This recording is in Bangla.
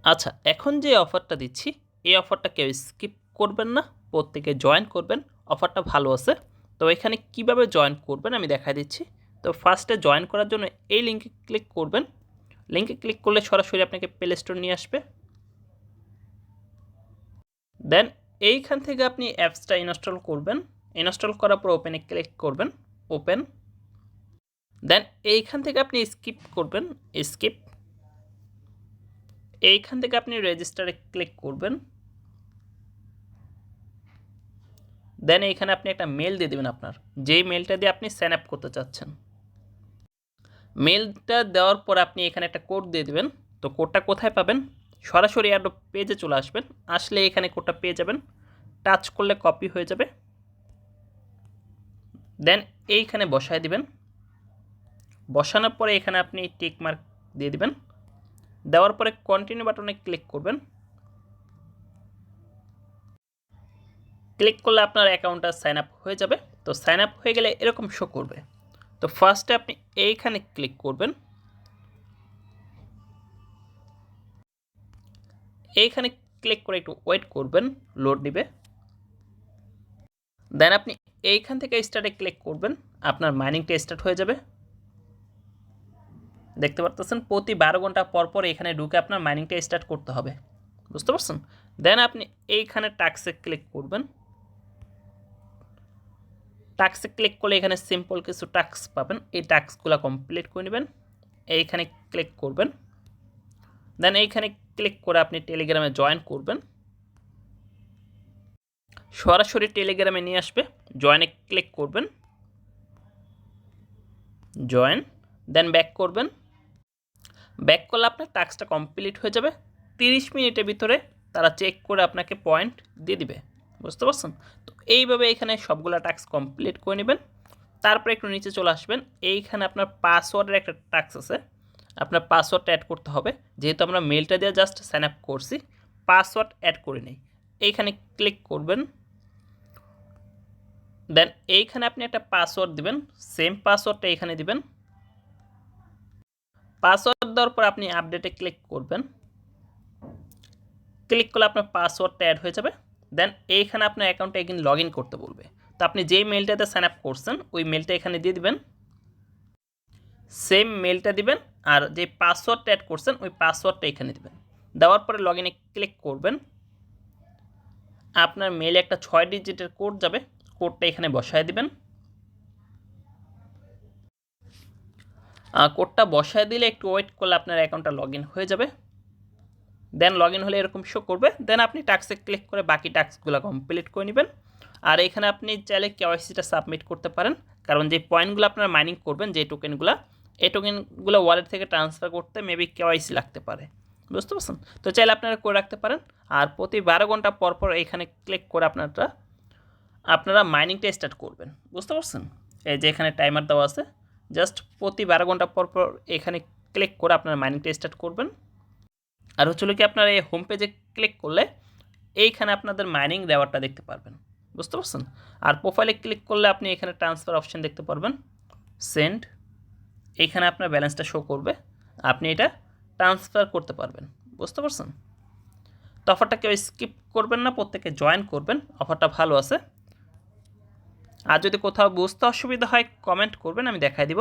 আচ্ছা, এখন যে অফারটা দিচ্ছি এই অফারটা কেউ স্কিপ করবেন না, প্রত্যেকে জয়েন করবেন। অফারটা ভালো আছে। তো এখানে কিভাবে জয়েন করবেন আমি দেখাই দিচ্ছি। তো ফার্স্টে জয়েন করার জন্য এই লিঙ্কে ক্লিক করবেন। লিঙ্কে ক্লিক করলে সরাসরি আপনাকে প্লে স্টোর নিয়ে আসবে। দেন এইখান থেকে আপনি অ্যাপসটা ইনস্টল করবেন। ইনস্টল করার পর ওপেনে ক্লিক করবেন, ওপেন। দেন এইখান থেকে আপনি স্কিপ করবেন, স্কিপ। এইখান থেকে আপনি রেজিস্টারে ক্লিক করবেন। দেন এইখানে আপনি একটা মেল দিয়ে দেবেন আপনার, যেই মেলটা দিয়ে আপনি সাইন আপ করতে চাচ্ছেন। মেলটা দেওয়ার পর আপনি এখানে একটা কোড দিয়ে দেবেন। তো কোডটা কোথায় পাবেন? সরাসরি অ্যাডোব পেজে চলে আসবেন। আসলে এখানে কোডটা পেয়ে যাবেন। টাচ করলে কপি হয়ে যাবে। দেন এইখানে বসায় দিবেন। বসানোর পরে এখানে আপনি টিক মার্ক দিয়ে দিবেন। দেওয়ার পরে কন্টিনিউ বাটনে ক্লিক করবেন। ক্লিক করলে আপনার অ্যাকাউন্টটা সাইন আপ হয়ে যাবে। তো সাইন আপ হয়ে গেলে এরকম শো করবে। তো ফার্স্টে আপনি এইখানে ক্লিক করবেন। এইখানে ক্লিক করে একটু ওয়েট করবেন, লোড নেবে। দেন আপনি এইখান থেকে স্টার্টে ক্লিক করবেন, আপনার মাইনিংটা স্টার্ট হয়ে যাবে। দেখতে পারতেছেন প্রতি 12 ঘন্টা পর পর এখানে ঢুকে আপনার মাইনিংটা স্টার্ট করতে হবে। বুঝতে পারছেন? দেন আপনি এইখানে টাস্কে ক্লিক করবেন। টাস্কে ক্লিক করলে এখানে সিম্পল কিছু টাস্ক পাবেন, এই টাস্কগুলো কমপ্লিট করে নেবেন। এইখানে ক্লিক করবেন। দেন এইখানে ক্লিক করে আপনি টেলিগ্রামে জয়েন করবেন। সরাসরি টেলিগ্রামে নিয়ে আসবে। জয়েনে ক্লিক করবেন, জয়েন। দেন ব্যাক করবেন। ব্যাক করলে আপনার টাস্কটা কমপ্লিট হয়ে যাবে। 30 মিনিটের ভিতরে তারা চেক করে আপনাকে পয়েন্ট দিয়ে দিবে। বুঝতে পারছেন? তো এইভাবে এখানে সবগুলো টাস্ক কমপ্লিট করে নেবেন। তারপরে একটু নিচে চলে আসবেন। এইখানে আপনার পাসওয়ার্ডের একটা টাস্ক আছে, আপনার পাসওয়ার্ডটা অ্যাড করতে হবে। যেহেতু আমরা মেলটা দিয়ে জাস্ট সাইন আপ করছি, পাসওয়ার্ড অ্যাড করে নেই। এইখানে ক্লিক করবেন। দেন এইখানে আপনি একটা পাসওয়ার্ড দিবেন, সেম পাসওয়ার্ডটা এখানে দিবেন। পাসওয়ার্ড দেওয়ার পর আপনি আপডেটে ক্লিক করবেন। ক্লিক করলে আপনার পাসওয়ার্ডটা অ্যাড হয়ে যাবে। দেন এইখানে আপনার অ্যাকাউন্টে এগেইন লগ ইন করতে বলবে। তো আপনি যেই মেলটাতে সাইন আপ করছেন ওই মেলটা এখানে দিয়ে দিবেন, সেম মেলটা দিবেন। আর যে পাসওয়ার্ডটা অ্যাড করছেন ওই পাসওয়ার্ডটা এখানে দিবেন। দেওয়ার পরে লগ ইনে ক্লিক করবেন। আপনার মেলে একটা 6 ডিজিটের কোড যাবে, কোডটা এখানে বসায় দিবেন। কোডটা বসায় দিলে একটু ওয়েট করলে আপনার অ্যাকাউন্টটা লগ ইন হয়ে যাবে। দেন লগ ইন হলে এরকম শো করবে। দেন আপনি টাস্কে ক্লিক করে বাকি টাস্কগুলো কমপ্লিট করে নেবেন। আর এখানে আপনি চাইলে কেওয়াইসিটা সাবমিট করতে পারেন, কারণ যে পয়েন্টগুলো আপনারা মাইনিং করবেন, যে টোকেনগুলো, এই টোকেনগুলো ওয়ালেট থেকে ট্রান্সফার করতে মেবি কেওয়াইসি লাগতে পারে। বুঝতে পারছেন? তো চাইলে আপনারা করে রাখতে পারেন। আর প্রতি 12 ঘন্টা পর পর এখানে ক্লিক করে আপনারা মাইনিংটা স্টার্ট করবেন। বুঝতে পারছেন? এই যে এখানে টাইমার দেওয়া আছে, জাস্ট প্রতি 12 ঘন্টা পর পর এখানে ক্লিক করে আপনারা মাইনিংটা স্টার্ট করবেন। আর হচ্ছে কি আপনারা এই হোম পেজে ক্লিক করলে এইখানে আপনাদের মাইনিং দেওয়ারটা দেখতে পারবেন। বুঝতে পারছেন? আর প্রোফাইলে ক্লিক করলে আপনি এখানে ট্রান্সফার অপশন দেখতে পারবেন, সেন্ড। এইখানে আপনার ব্যালেন্সটা শো করবে, আপনি এটা ট্রান্সফার করতে পারবেন। বুঝতে পারছেন? তো অফারটা কেউ স্কিপ করবেন না, প্রত্যেকে জয়েন করবেন, অফারটা ভালো আছে। আর যদি কোথাও বুঝতে অসুবিধা হয় কমেন্ট করবেন, আমি দেখাই দিব।